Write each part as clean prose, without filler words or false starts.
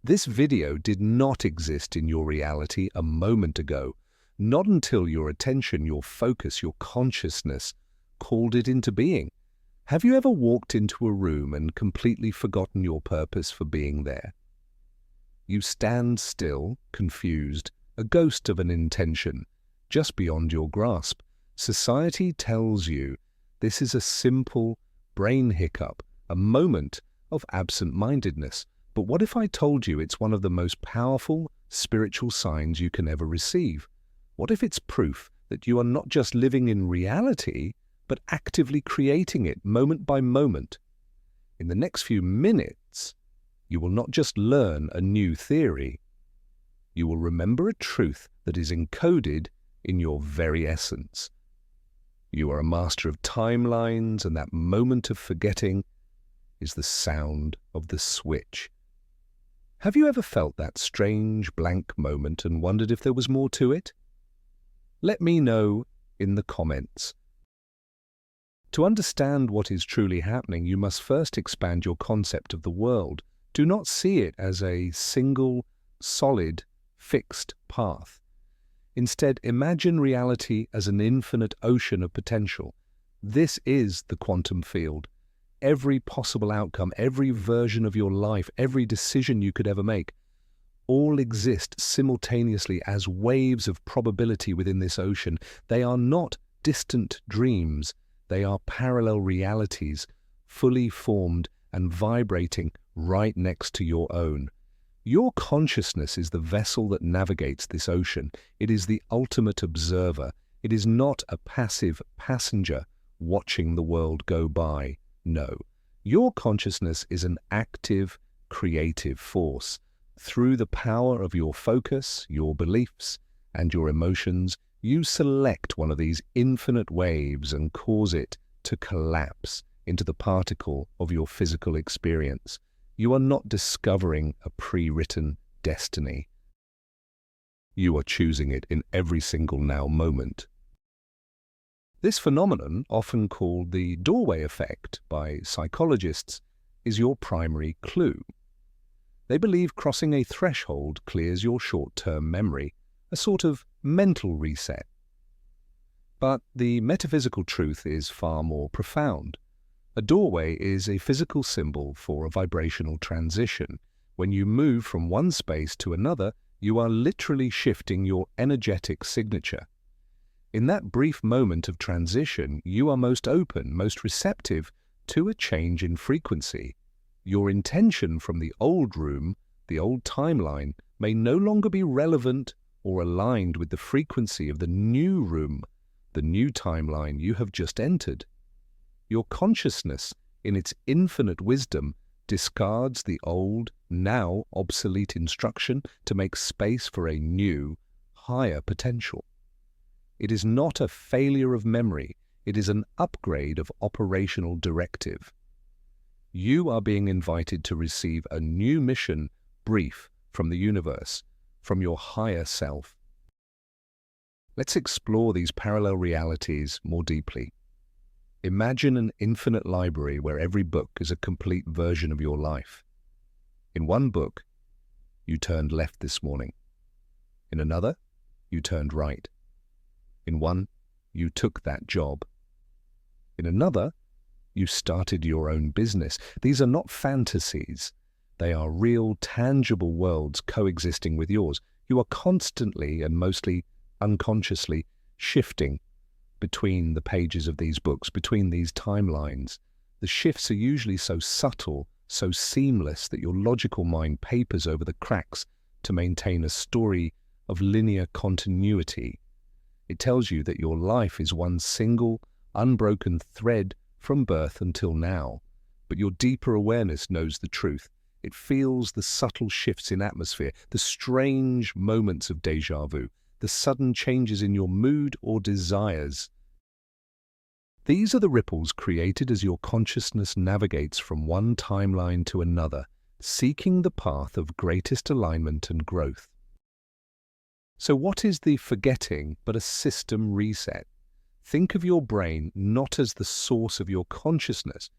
This video did not exist in your reality a moment ago, not until your attention, your focus, your consciousness called it into being. Have you ever walked into a room and completely forgotten your purpose for being there? You stand still, confused, a ghost of an intention, just beyond your grasp. Society tells you this is a simple brain hiccup, a moment of absent-mindedness. But what if I told you it's one of the most powerful spiritual signs you can ever receive? What if it's proof that you are not just living in reality, but actively creating it moment by moment? In the next few minutes, you will not just learn a new theory, you will remember a truth that is encoded in your very essence. You are a master of timelines, and that moment of forgetting is the sound of the switch. Have you ever felt that strange blank moment and wondered if there was more to it? Let me know in the comments. To understand what is truly happening, you must first expand your concept of the world. Do not see it as a single, solid, fixed path. Instead, imagine reality as an infinite ocean of potential. This is the quantum field. Every possible outcome, every version of your life, every decision you could ever make, all exist simultaneously as waves of probability within this ocean. They are not distant dreams. They are parallel realities, fully formed and vibrating right next to your own. Your consciousness is the vessel that navigates this ocean. It is the ultimate observer. It is not a passive passenger watching the world go by. No, your consciousness is an active, creative force. Through the power of your focus, your beliefs, and your emotions, you select one of these infinite waves and cause it to collapse into the particle of your physical experience. You are not discovering a pre-written destiny. You are choosing it in every single now moment. This phenomenon, often called the doorway effect by psychologists, is your primary clue. They believe crossing a threshold clears your short-term memory, a sort of mental reset. But the metaphysical truth is far more profound. A doorway is a physical symbol for a vibrational transition. When you move from one space to another, you are literally shifting your energetic signature. In that brief moment of transition, you are most open, most receptive to a change in frequency. Your intention from the old room, the old timeline, may no longer be relevant or aligned with the frequency of the new room, the new timeline you have just entered. Your consciousness, in its infinite wisdom, discards the old, now obsolete instruction to make space for a new, higher potential. It is not a failure of memory, it is an upgrade of operational directive. You are being invited to receive a new mission brief from the universe, from your higher self. Let's explore these parallel realities more deeply. Imagine an infinite library where every book is a complete version of your life. In one book, you turned left this morning. In another, you turned right. In one, you took that job. In another, you started your own business. These are not fantasies. They are real, tangible worlds coexisting with yours. You are constantly and mostly unconsciously shifting between the pages of these books, between these timelines. The shifts are usually so subtle, so seamless that your logical mind papers over the cracks to maintain a story of linear continuity. It tells you that your life is one single, unbroken thread from birth until now. But your deeper awareness knows the truth. It feels the subtle shifts in atmosphere, the strange moments of déjà vu, the sudden changes in your mood or desires. These are the ripples created as your consciousness navigates from one timeline to another, seeking the path of greatest alignment and growth. So what is the forgetting but a system reset? Think of your brain not as the source of your consciousness,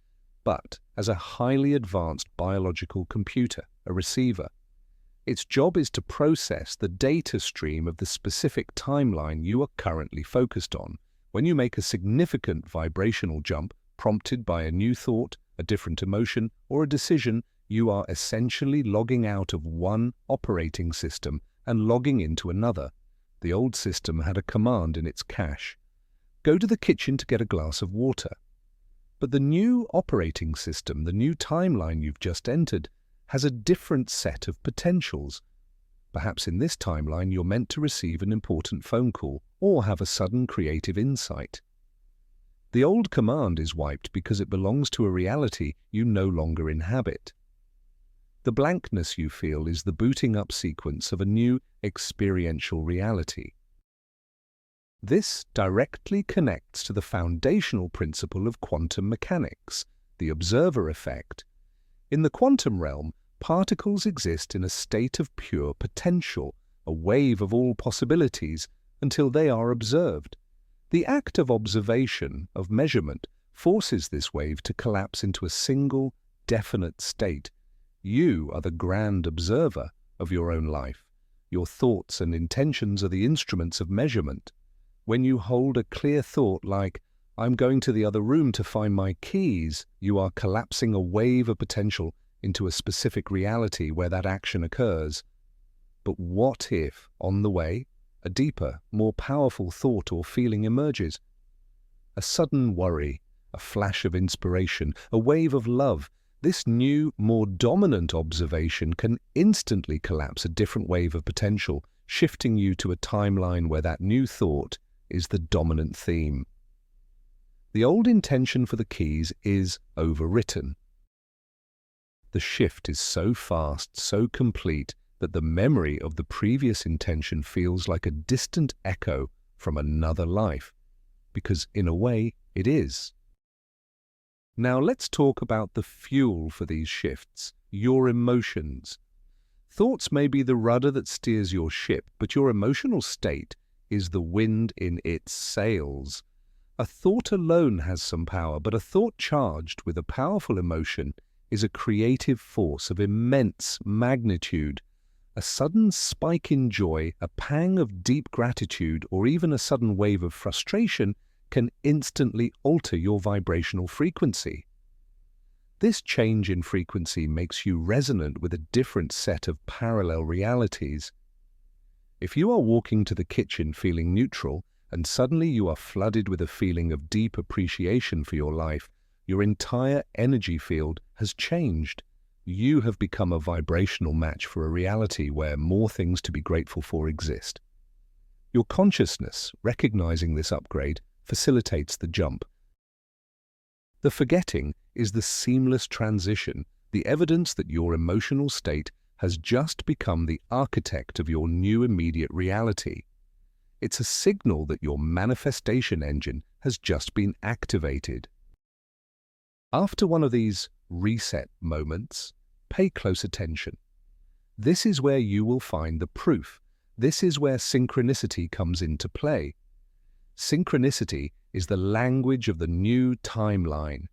but as a highly advanced biological computer, a receiver. Its job is to process the data stream of the specific timeline you are currently focused on. When you make a significant vibrational jump prompted by a new thought, a different emotion, or a decision, you are essentially logging out of one operating system and logging into another. The old system had a command in its cache: go to the kitchen to get a glass of water. But the new operating system, the new timeline you've just entered, has a different set of potentials. Perhaps in this timeline you're meant to receive an important phone call or have a sudden creative insight. The old command is wiped because it belongs to a reality you no longer inhabit. The blankness you feel is the booting up sequence of a new experiential reality. This directly connects to the foundational principle of quantum mechanics, the observer effect. In the quantum realm, particles exist in a state of pure potential, a wave of all possibilities, until they are observed. The act of observation, of measurement, forces this wave to collapse into a single, definite state. You are the grand observer of your own life. Your thoughts and intentions are the instruments of measurement. When you hold a clear thought like, "I'm going to the other room to find my keys," you are collapsing a wave of potential into a specific reality where that action occurs. But what if, on the way, a deeper, more powerful thought or feeling emerges? A sudden worry, a flash of inspiration, a wave of love. This new, more dominant observation can instantly collapse a different wave of potential, shifting you to a timeline where that new thought is the dominant theme. The old intention for the keys is overwritten. The shift is so fast, so complete, that the memory of the previous intention feels like a distant echo from another life, because in a way it is. Now let's talk about the fuel for these shifts, your emotions. Thoughts may be the rudder that steers your ship, but your emotional state is the wind in its sails. A thought alone has some power, but a thought charged with a powerful emotion is a creative force of immense magnitude. A sudden spike in joy, a pang of deep gratitude, or even a sudden wave of frustration can instantly alter your vibrational frequency. This change in frequency makes you resonant with a different set of parallel realities. If you are walking to the kitchen feeling neutral, and suddenly you are flooded with a feeling of deep appreciation for your life, your entire energy field has changed. You have become a vibrational match for a reality where more things to be grateful for exist. Your consciousness, recognizing this upgrade, facilitates the jump. The forgetting is the seamless transition, the evidence that your emotional state has just become the architect of your new immediate reality. It's a signal that your manifestation engine has just been activated. After one of these reset moments, pay close attention. This is where you will find the proof. This is where synchronicity comes into play. Synchronicity is the language of the new timeline.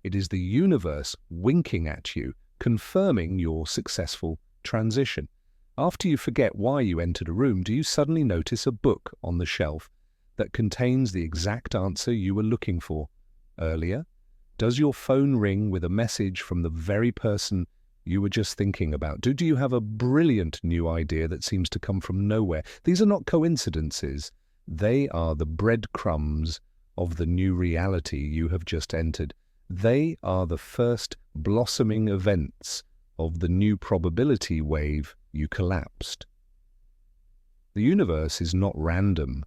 It is the universe winking at you, confirming your successful transition. After you forget why you entered a room, do you suddenly notice a book on the shelf that contains the exact answer you were looking for earlier? Does your phone ring with a message from the very person you were just thinking about? Do you have a brilliant new idea that seems to come from nowhere? These are not coincidences. They are the breadcrumbs of the new reality you have just entered. They are the first blossoming events of the new probability wave you collapsed. The universe is not random.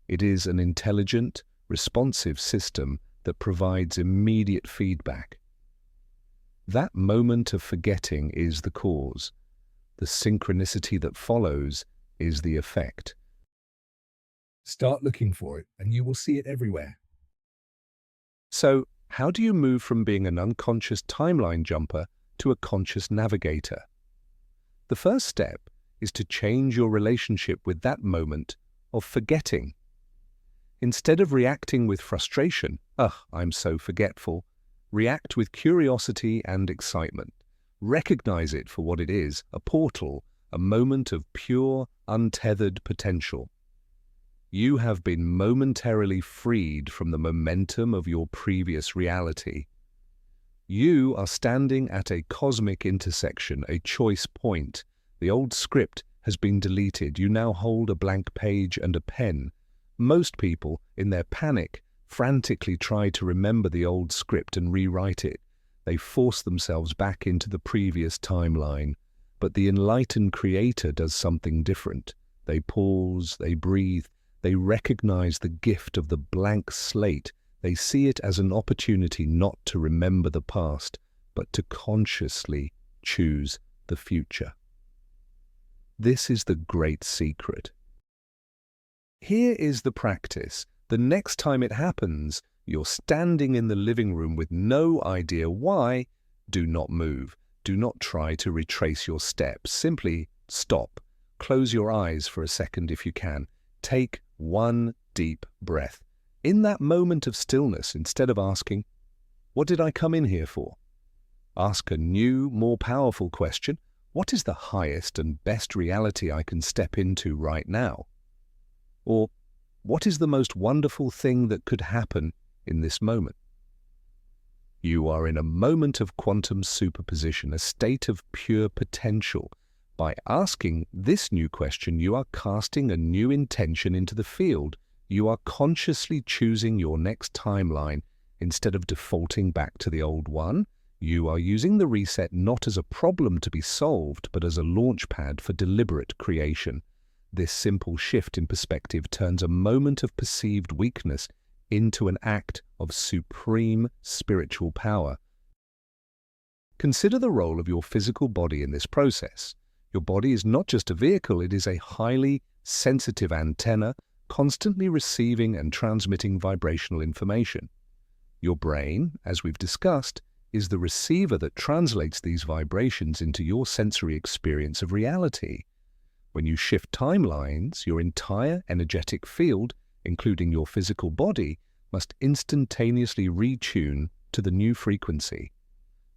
It is an intelligent, responsive system that provides immediate feedback. That moment of forgetting is the cause. The synchronicity that follows is the effect. Start looking for it, and you will see it everywhere. So, how do you move from being an unconscious timeline jumper to a conscious navigator? The first step is to change your relationship with that moment of forgetting. Instead of reacting with frustration, "Ugh, I'm so forgetful," react with curiosity and excitement. Recognize it for what it is, a portal, a moment of pure, untethered potential. You have been momentarily freed from the momentum of your previous reality. You are standing at a cosmic intersection, a choice point. The old script has been deleted. You now hold a blank page and a pen. Most people, in their panic, frantically try to remember the old script and rewrite it. They force themselves back into the previous timeline. But the enlightened creator does something different. They pause, they breathe, they recognize the gift of the blank slate. They see it as an opportunity not to remember the past, but to consciously choose the future. This is the great secret. Here is the practice. The next time it happens, you're standing in the living room with no idea why. Do not move. Do not try to retrace your steps. Simply stop. Close your eyes for a second if you can. Take one deep breath. In that moment of stillness, instead of asking, "What did I come in here for?" ask a new, more powerful question. What is the highest and best reality I can step into right now? Or, what is the most wonderful thing that could happen in this moment? You are in a moment of quantum superposition, a state of pure potential. By asking this new question, you are casting a new intention into the field. You are consciously choosing your next timeline instead of defaulting back to the old one. You are using the reset not as a problem to be solved, but as a launchpad for deliberate creation. This simple shift in perspective turns a moment of perceived weakness into an act of supreme spiritual power. Consider the role of your physical body in this process. Your body is not just a vehicle, it is a highly sensitive antenna, constantly receiving and transmitting vibrational information. Your brain, as we've discussed, is the receiver that translates these vibrations into your sensory experience of reality. When you shift timelines, your entire energetic field, including your physical body, must instantaneously retune to the new frequency.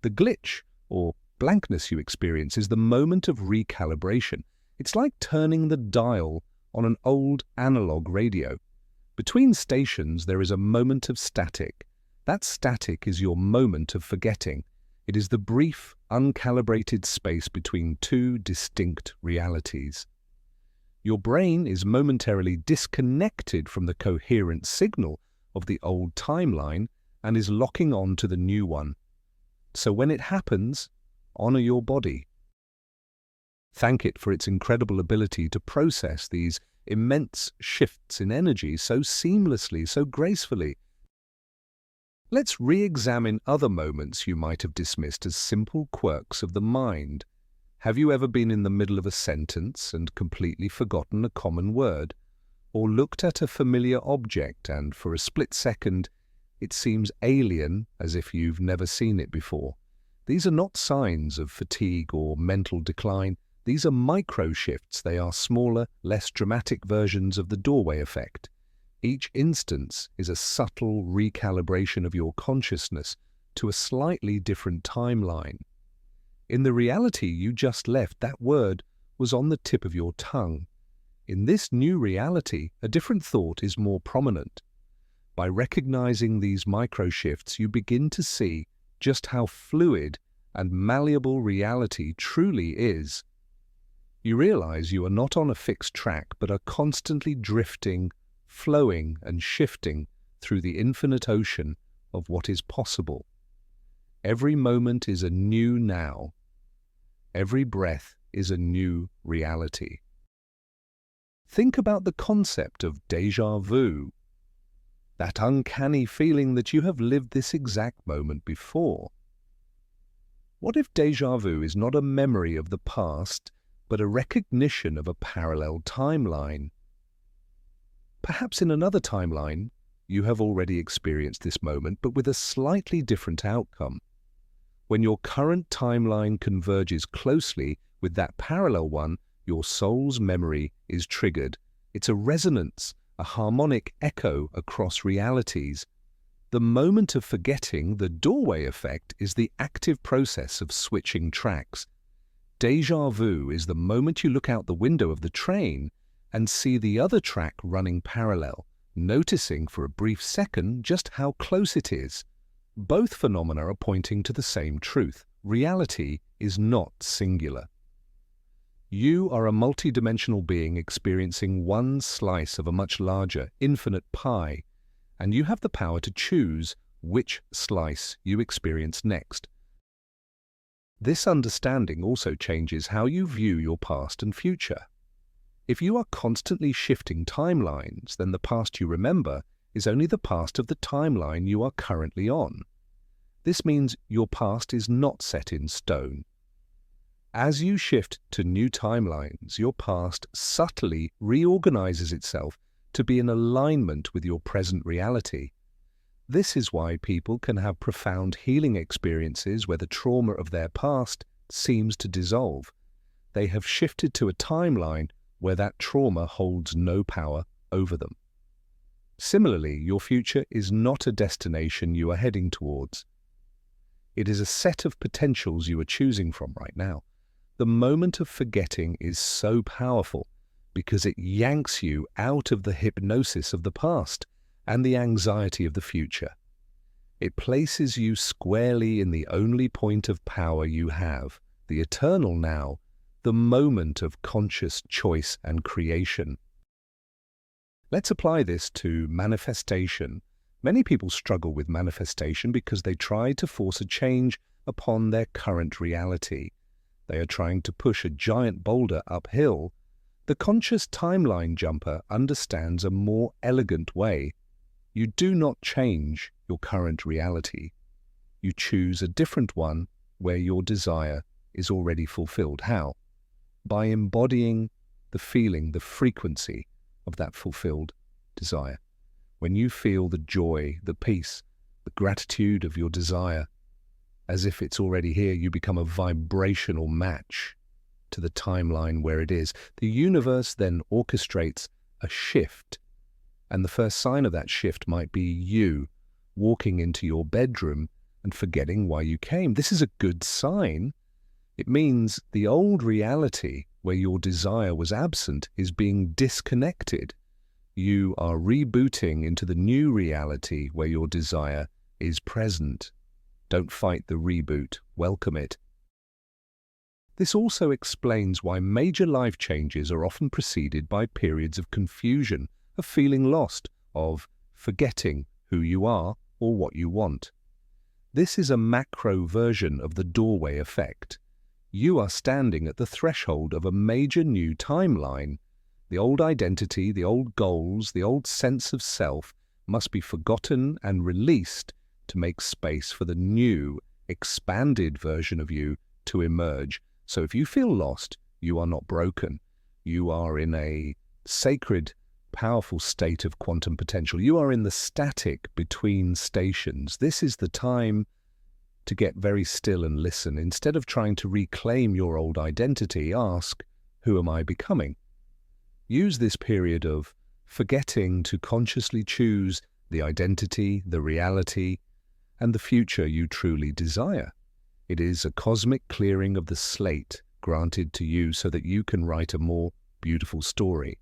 The glitch, or blankness you experience, is the moment of recalibration. It's like turning the dial on an old analog radio. Between stations, there is a moment of static. That static is your moment of forgetting. It is the brief, uncalibrated space between two distinct realities. Your brain is momentarily disconnected from the coherent signal of the old timeline and is locking on to the new one. So when it happens, honor your body. Thank it for its incredible ability to process these immense shifts in energy so seamlessly, so gracefully. Let's re-examine other moments you might have dismissed as simple quirks of the mind. Have you ever been in the middle of a sentence and completely forgotten a common word? Or looked at a familiar object and, for a split second, it seems alien, as if you've never seen it before? These are not signs of fatigue or mental decline. These are micro-shifts. They are smaller, less dramatic versions of the doorway effect. Each instance is a subtle recalibration of your consciousness to a slightly different timeline. In the reality you just left, that word was on the tip of your tongue. In this new reality, a different thought is more prominent. By recognizing these micro-shifts, you begin to see just how fluid and malleable reality truly is. You realize you are not on a fixed track, but are constantly drifting, flowing and shifting through the infinite ocean of what is possible. Every moment is a new now. Every breath is a new reality. Think about the concept of déjà vu, that uncanny feeling that you have lived this exact moment before. What if déjà vu is not a memory of the past, but a recognition of a parallel timeline? Perhaps in another timeline, you have already experienced this moment, but with a slightly different outcome. When your current timeline converges closely with that parallel one, your soul's memory is triggered. It's a resonance, a harmonic echo across realities. The moment of forgetting, the doorway effect, is the active process of switching tracks. Déjà vu is the moment you look out the window of the train and see the other track running parallel, noticing for a brief second just how close it is. Both phenomena are pointing to the same truth. Reality is not singular. You are a multidimensional being experiencing one slice of a much larger, infinite pie, and you have the power to choose which slice you experience next. This understanding also changes how you view your past and future. If you are constantly shifting timelines, then the past you remember is only the past of the timeline you are currently on. This means your past is not set in stone. As you shift to new timelines, your past subtly reorganizes itself to be in alignment with your present reality. This is why people can have profound healing experiences where the trauma of their past seems to dissolve. They have shifted to a timeline where that trauma holds no power over them. Similarly, your future is not a destination you are heading towards. It is a set of potentials you are choosing from right now. The moment of forgetting is so powerful because it yanks you out of the hypnosis of the past and the anxiety of the future. It places you squarely in the only point of power you have, the eternal now, the moment of conscious choice and creation. Let's apply this to manifestation. Many people struggle with manifestation because they try to force a change upon their current reality. They are trying to push a giant boulder uphill. The conscious timeline jumper understands a more elegant way. You do not change your current reality. You choose a different one where your desire is already fulfilled. How? By embodying the feeling, the frequency of that fulfilled desire. When you feel the joy, the peace, the gratitude of your desire, as if it's already here, you become a vibrational match to the timeline where it is. The universe then orchestrates a shift, and the first sign of that shift might be you walking into your bedroom and forgetting why you came. This is a good sign. It means the old reality where your desire was absent is being disconnected. You are rebooting into the new reality where your desire is present. Don't fight the reboot, welcome it. This also explains why major life changes are often preceded by periods of confusion, of feeling lost, of forgetting who you are or what you want. This is a macro version of the doorway effect. You are standing at the threshold of a major new timeline. The old identity, the old goals, the old sense of self must be forgotten and released to make space for the new, expanded version of you to emerge. So if you feel lost, you are not broken. You are in a sacred, powerful state of quantum potential. You are in the static between stations. This is the time to get very still and listen. Instead of trying to reclaim your old identity, ask, who am I becoming? Use this period of forgetting to consciously choose the identity, the reality, and the future you truly desire. It is a cosmic clearing of the slate granted to you so that you can write a more beautiful story.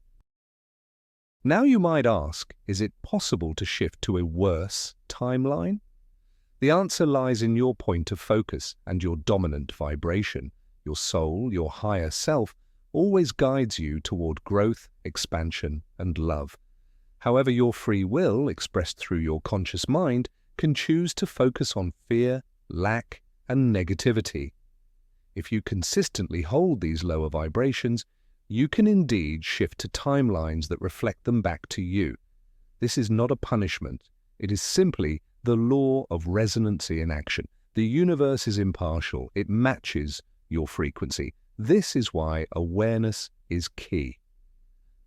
Now you might ask, is it possible to shift to a worse timeline? The answer lies in your point of focus and your dominant vibration. Your soul, your higher self, always guides you toward growth, expansion, and love. However, your free will, expressed through your conscious mind, can choose to focus on fear, lack, and negativity. If you consistently hold these lower vibrations, you can indeed shift to timelines that reflect them back to you. This is not a punishment. It is simply the law of resonancy in action. The universe is impartial. It matches your frequency. This is why awareness is key.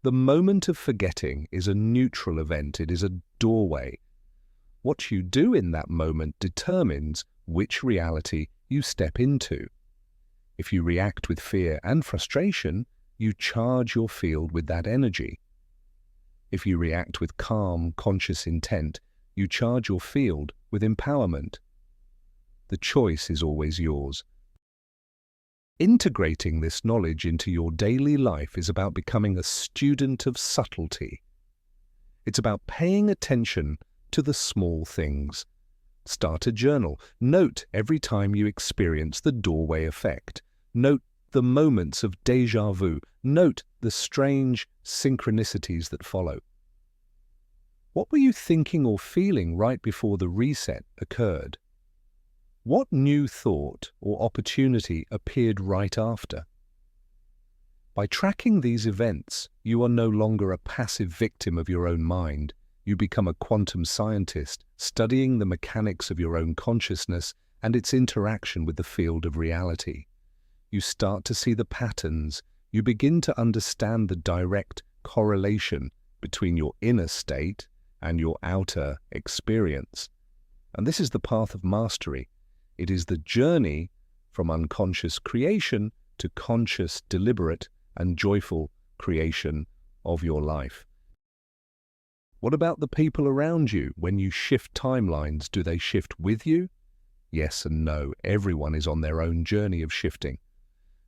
The moment of forgetting is a neutral event. It is a doorway. What you do in that moment determines which reality you step into. If you react with fear and frustration, you charge your field with that energy. If you react with calm, conscious intent, you charge your field with empowerment. The choice is always yours. Integrating this knowledge into your daily life is about becoming a student of subtlety. It's about paying attention to the small things. Start a journal. Note every time you experience the doorway effect. Note the moments of déjà vu. Note the strange synchronicities that follow. What were you thinking or feeling right before the reset occurred? What new thought or opportunity appeared right after? By tracking these events, you are no longer a passive victim of your own mind. You become a quantum scientist, studying the mechanics of your own consciousness and its interaction with the field of reality. You start to see the patterns. You begin to understand the direct correlation between your inner state and your outer experience. And this is the path of mastery. It is the journey from unconscious creation to conscious, deliberate, and joyful creation of your life. What about the people around you? When you shift timelines, do they shift with you? Yes and no. Everyone is on their own journey of shifting.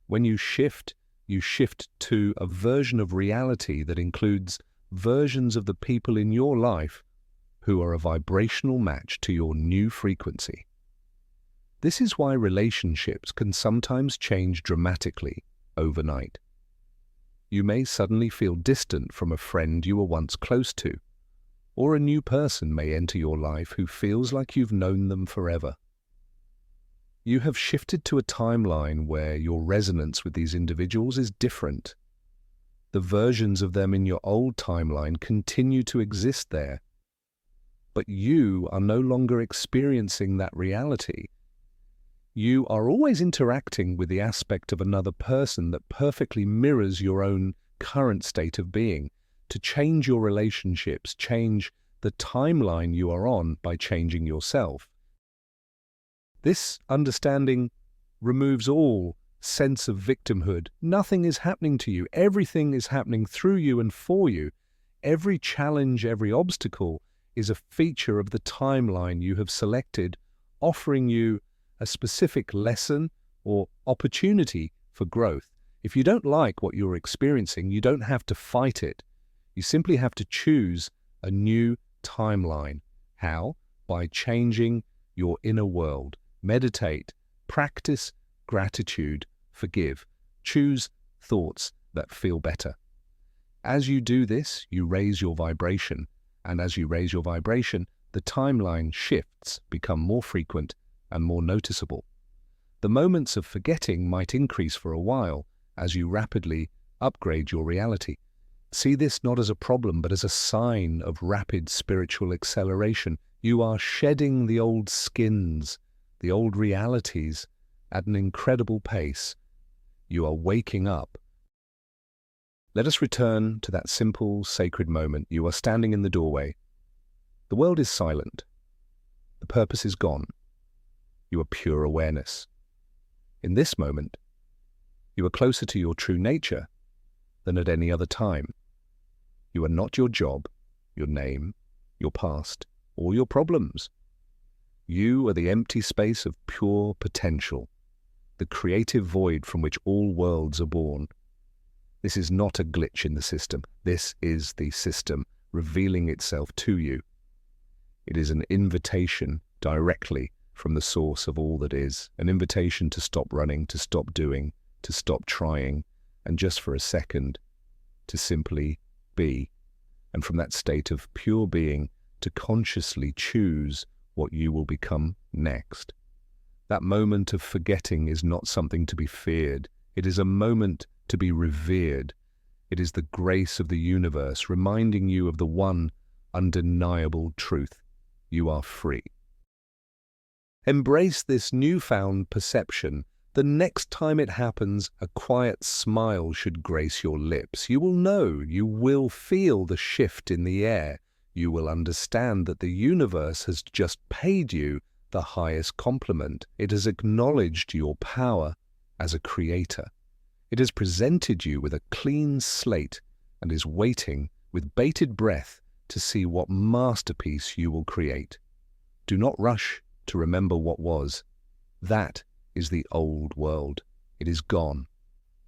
When you shift to a version of reality that includes versions of the people in your life who are a vibrational match to your new frequency. This is why relationships can sometimes change dramatically overnight. You may suddenly feel distant from a friend you were once close to, or a new person may enter your life who feels like you've known them forever. You have shifted to a timeline where your resonance with these individuals is different. The versions of them in your old timeline continue to exist there, but you are no longer experiencing that reality. You are always interacting with the aspect of another person that perfectly mirrors your own current state of being. To change your relationships, change the timeline you are on by changing yourself. This understanding removes all sense of victimhood. Nothing is happening to you. Everything is happening through you and for you. Every challenge, every obstacle is a feature of the timeline you have selected, offering you a specific lesson or opportunity for growth. If you don't like what you're experiencing, you don't have to fight it. You simply have to choose a new timeline. How? By changing your inner world. Meditate, practice gratitude, forgive. Choose thoughts that feel better. As you do this, you raise your vibration, and as you raise your vibration, the timeline shifts, become more frequent and more noticeable. The moments of forgetting might increase for a while as you rapidly upgrade your reality. See this not as a problem, but as a sign of rapid spiritual acceleration. You are shedding the old skins, the old realities, at an incredible pace. You are waking up. Let us return to that simple, sacred moment. You are standing in the doorway. The world is silent. The purpose is gone. You are pure awareness. In this moment, you are closer to your true nature than at any other time. You are not your job, your name, your past, or your problems. You are the empty space of pure potential, the creative void from which all worlds are born. This is not a glitch in the system. This is the system revealing itself to you. It is an invitation directly from the source of all that is, an invitation to stop running, to stop doing, to stop trying, and just for a second, to simply be. And from that state of pure being, to consciously choose what you will become next. That moment of forgetting is not something to be feared. It is a moment to be revered. It is the grace of the universe reminding you of the one undeniable truth. You are free. Embrace this newfound perception. The next time it happens, a quiet smile should grace your lips. You will know, you will feel the shift in the air. You will understand that the universe has just paid you the highest compliment. It has acknowledged your power as a creator. It has presented you with a clean slate and is waiting with bated breath to see what masterpiece you will create. Do not rush to remember what was. That is the old world. It is gone.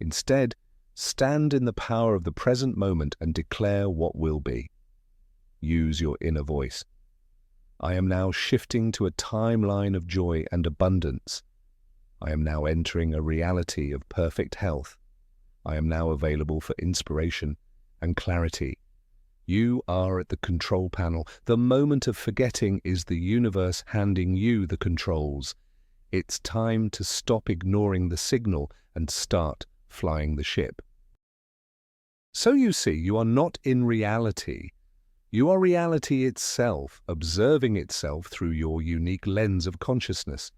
Instead, stand in the power of the present moment and declare what will be. Use your inner voice. I am now shifting to a timeline of joy and abundance. I am now entering a reality of perfect health. I am now available for inspiration and clarity. You are at the control panel. The moment of forgetting is the universe handing you the controls. It's time to stop ignoring the signal and start flying the ship. So you see, you are not in reality. You are reality itself, observing itself through your unique lens of consciousness.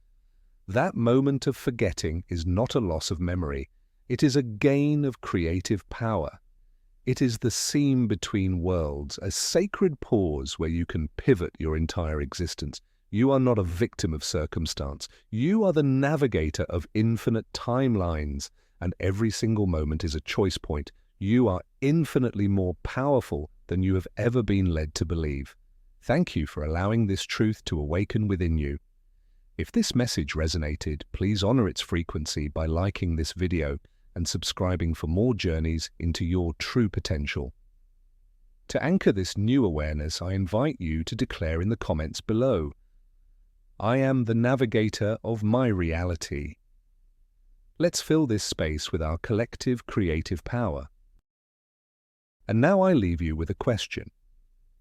That moment of forgetting is not a loss of memory. It is a gain of creative power. It is the seam between worlds, a sacred pause where you can pivot your entire existence. You are not a victim of circumstance. You are the navigator of infinite timelines, and every single moment is a choice point. You are infinitely more powerful than you have ever been led to believe. Thank you for allowing this truth to awaken within you. If this message resonated, please honor its frequency by liking this video and subscribing for more journeys into your true potential. To anchor this new awareness, I invite you to declare in the comments below, I am the navigator of my reality. Let's fill this space with our collective creative power. And now I leave you with a question.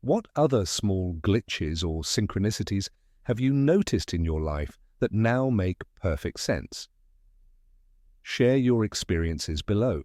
What other small glitches or synchronicities have you noticed in your life that now make perfect sense? Share your experiences below.